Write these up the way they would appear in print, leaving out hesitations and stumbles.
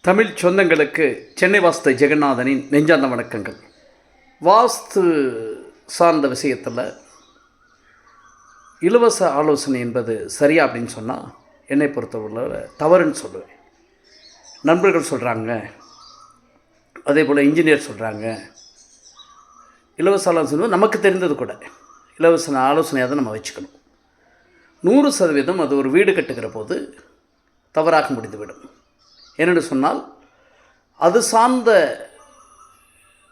தமிழ் சொந்தங்களுக்கு சென்னை வாஸ்து ஜெகநாதனின் நெஞ்சார்ந்த வணக்கங்கள். வாஸ்து சார்ந்த விஷயத்தில் இலவச ஆலோசனை என்பது சரியா அப்படின்னு சொன்னால் என்னை பொறுத்தவரை தவறுன்னு சொல்லுவேன். நண்பர்கள் சொல்கிறாங்க, அதே போல் இன்ஜினியர் சொல்கிறாங்க. இலவச ஆலோசனை நமக்கு தெரிந்தது கூட இலவச ஆலோசனையாக தான் நம்ம வச்சுக்கணும். 100% அது ஒரு வீடு கட்டுகிற போது தவறாக முடிந்துவிடும். ஏனென்று சொன்னால் அது சார்ந்த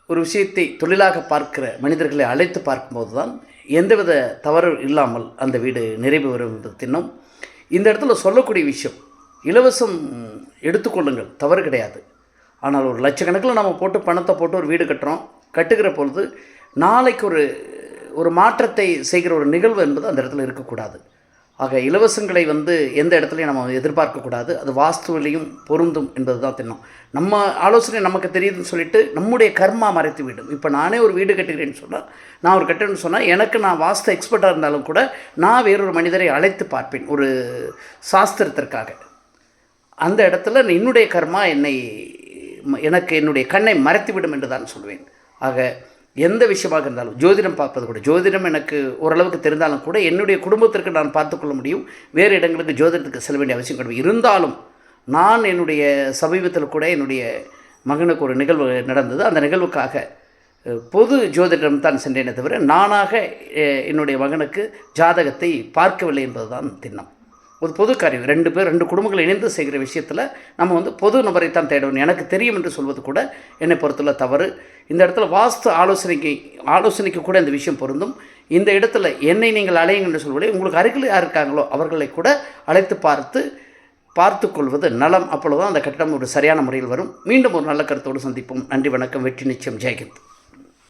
ஒரு விஷயத்தை தொழிலாக பார்க்கிற மனிதர்களை அழைத்து பார்க்கும்போது தான் எந்தவித தவறு இல்லாமல் அந்த வீடு நிறைவு வரும் என்பது தின்னும். இந்த இடத்துல சொல்லக்கூடிய விஷயம், இலவசம் எடுத்துக்கொள்ளுங்கள், தவறு கிடையாது. ஆனால் ஒரு லட்சக்கணக்கில் நம்ம போட்டு பணத்தை போட்டு ஒரு வீடு கட்டுறோம். கட்டுகிற பொழுது நாளைக்கு ஒரு மாற்றத்தை செய்கிற ஒரு நிகழ்வு என்பது அந்த இடத்துல இருக்கக்கூடாது. ஆக இலவசங்களை எந்த இடத்துலையும் நம்ம எதிர்பார்க்கக்கூடாது. அது வாஸ்துவிலையும் பொருந்தும் என்பது தான் தின்னும். நம்ம ஆலோசனை நமக்கு தெரியுதுன்னு சொல்லிட்டு நம்முடைய கர்மா மறைத்து விடும். இப்போ நானே ஒரு வீடு கட்டுகிறேன்னு சொன்னால், நான் ஒரு கட்டணும்னு சொன்னால், எனக்கு நான் வாஸ்து எக்ஸ்பர்ட்டாக இருந்தாலும் கூட நான் வேறொரு மனிதரை அழைத்து பார்ப்பேன் ஒரு சாஸ்திரத்திற்காக. அந்த இடத்துல என்னுடைய கர்மா எனக்கு என்னுடைய கண்ணை மறைத்துவிடும் என்று தான் சொல்வேன். ஆக எந்த விஷயமாக இருந்தாலும், ஜோதிடம் பார்ப்பது கூட, ஜோதிடம் எனக்கு ஓரளவுக்கு தெரிந்தாலும் கூட என்னுடைய குடும்பத்திற்கு நான் பார்த்துக்கொள்ள முடியும். வேறு இடங்களுக்கு ஜோதிடத்துக்கு செல்ல வேண்டிய அவசியம் கிடையாது. இருந்தாலும் நான் என்னுடைய சமீபத்தில் கூட என்னுடைய மகனுக்கு ஒரு நிகழ்வு நடந்தது. அந்த நிகழ்வுக்காக பொது ஜோதிடம் தான் சென்றேனே தவிர நானாக என்னுடைய மகனுக்கு ஜாதகத்தை பார்க்கவில்லை என்பது தான் திண்ணம். ஒரு பொது காரியம், ரெண்டு குடும்பங்கள் இணைந்து செய்கிற விஷயத்தில் நம்ம பொது நபரைத்தான் தேடணும். எனக்கு தெரியும் என்று சொல்வது கூட என்னை பொறுத்துள்ள தவறு. இந்த இடத்துல வாஸ்து ஆலோசனைக்கு கூட இந்த விஷயம் பொருந்தும். இந்த இடத்துல என்னை நீங்கள் அலையுங்க என்று சொல்வதை உங்களுக்கு அருகில் யார் இருக்காங்களோ அவர்களை கூட அழைத்து பார்த்து கொள்வது நலம். அப்பொழுதுதான் அந்த கட்டடம் ஒரு சரியான முறையில் வரும். மீண்டும் ஒரு நல்ல கருத்தோடு சந்திப்போம். நன்றி, வணக்கம், வெற்றி நிச்சயம், ஜெயஹிந்த்.